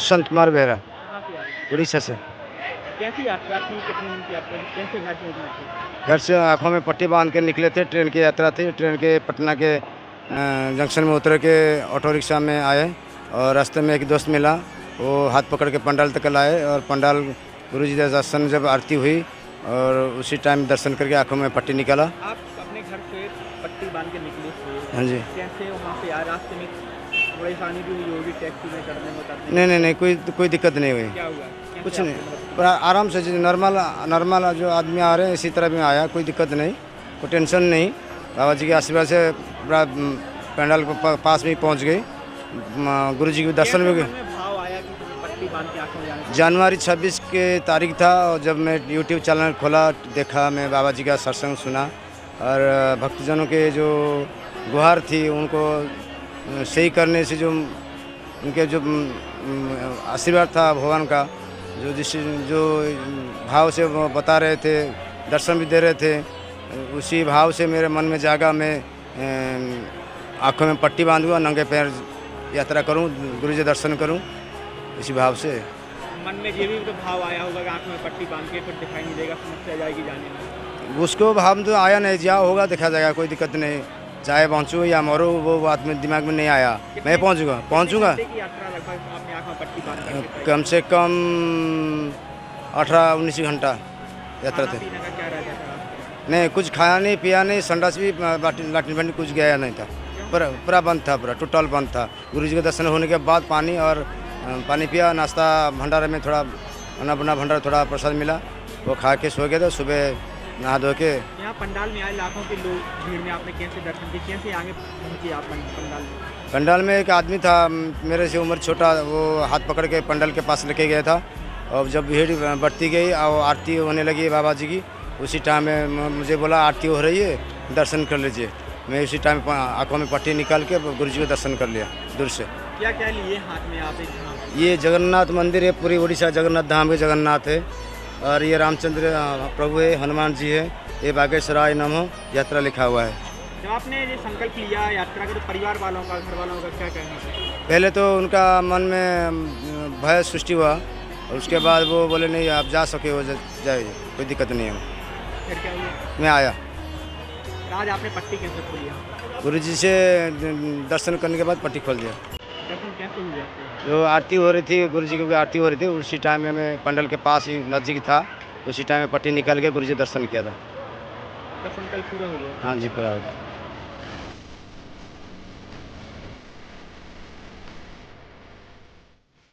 दुष्यंत कुमार बेहरा, कहाँ से आए? उड़ीसा से। कैसी यात्रा थी? कितने दिन की यात्रा थी? कैसे घर से निकले थे? घर से आँखों में पट्टी बांध के निकले थे। ट्रेन की यात्रा थी। ट्रेन के पटना के जंक्शन में उतर के ऑटो रिक्शा में आए और रास्ते में एक दोस्त मिला, वो हाथ पकड़ के पंडाल तक लाए और पंडाल गुरुजी के दर्शन जब आरती हुई और उसी टाइम दर्शन करके आँखों में पट्टी निकाला। आप अपने घर से पट्टी बांध के निकले थे, हाँ जी। कैसे वहाँ पे आए? रास्ते में परेशानी भी हुई होगी टैक्सी में चढ़ने में उतरने में? नहीं, कोई दिक्कत नहीं हुई, क्या हुआ? कैसे कुछ आपको नहीं। मदद पर आराम से नॉर्मल जो आदमी आ रहे हैं इसी तरह भी आया, कोई दिक्कत नहीं, कोई टेंशन नहीं। बाबा जी के आशीर्वाद से पूरा पंडाल के पास में ही पहुँच गई। गुरुजी के दर्शन कैसे भी मन में भाव आया कि पट्टी बांध के आंखों में जाना चाहिए? जनवरी 26 के तारीख था और जब मैं यूट्यूब चैनल खोला, देखा, मैं बाबा जी का सत्संग सुना और भक्तजनों के जो गुहार थी उनको सही करने से जो उनके जो आशीर्वाद था भगवान का, जो भाव से वो बता रहे थे, दर्शन भी दे रहे थे, उसी भाव से मेरे मन में जागा। मैं आँखों में पट्टी बांधूँ, नंगे पैर यात्रा करूँ, गुरुजी दर्शन करूँ, इसी भाव से। मन में ये भी तो भाव आया होगा कि आंख में पट्टी बांध के फिर दिखाई नहीं देगा, समस्या जाएगी जाने में। उसको भाव तो आया नहीं, जहाँ होगा देखा जाएगा, कोई दिक्कत नहीं। चाहे पहुँचूँ या मरूँ वो बात में दिमाग में नहीं आया। मैं पहुँचूँगा। कितने घंटे की यात्रा लगभग आपने आंख में पट्टी बांध करके तय? कम से कम 18-19 घंटा यात्रा खाना थे। पीने का क्या रहता था रास्ते में? नहीं, कुछ खाया नहीं, पिया नहीं, संडास भी लाटरीन बंद कुछ गया नहीं था। पूरा बंद था, पूरा टोटल बंद था। गुरुजी के दर्शन होने के बाद पानी पिया, नाश्ता भंडारे में थोड़ा बना भंडारा, थोड़ा प्रसाद मिला, वो खा के सो गए थे। सुबह नहा धो के यहाँ पंडाल में आए लाखों के लोग भीड़ में, आपने कैसे दर्शन किए? कैसे आगे पहुँचे आप पंडाल में? पंडाल में एक आदमी था मेरे से उम्र छोटा, वो हाथ पकड़ के पंडाल के पास लेके गया था और जब भीड़ बढ़ती गई और आरती होने लगी बाबा जी की, उसी टाइम में मुझे बोला आरती हो रही है, दर्शन कर लीजिए। मैं उसी टाइम आंखों में पट्टी निकाल के गुरुजी को दर्शन कर लिया दूर से। क्या क्या लिए हाथ में आप? ये जगन्नाथ मंदिर है, पूरी उड़ीसा जगन्नाथ धाम के जगन्नाथ है और ये रामचंद्र प्रभु है, हनुमान जी है, ये बागेश्वराय नमो यात्रा लिखा हुआ है। जब आपने ये संकल्प लिया यात्रा का, तो परिवार वालों का, घर वालों का क्या कहना था? पहले तो उनका मन में भय सृष्टि हुआ और उसके बाद वो बोले नहीं आप जा सके हो जाइए, कोई दिक्कत नहीं है। फिर क्या हुआ? मैं आया। आज आपने पट्टी कैसे खोली? गुरुजी से दर्शन करने के बाद पट्टी खोल दिया। दर्शन कैसे हुए आपके? जो आरती हो रही थी, गुरुजी की आरती हो रही थी, उसी टाइम में मैं पंडल के पास ही नज़दीक था, उसी टाइम में पट्टी निकाल के गुरुजी दर्शन किया था। आपका संकल्प पूरा हो गया? हाँ जी, पूरा हो गया।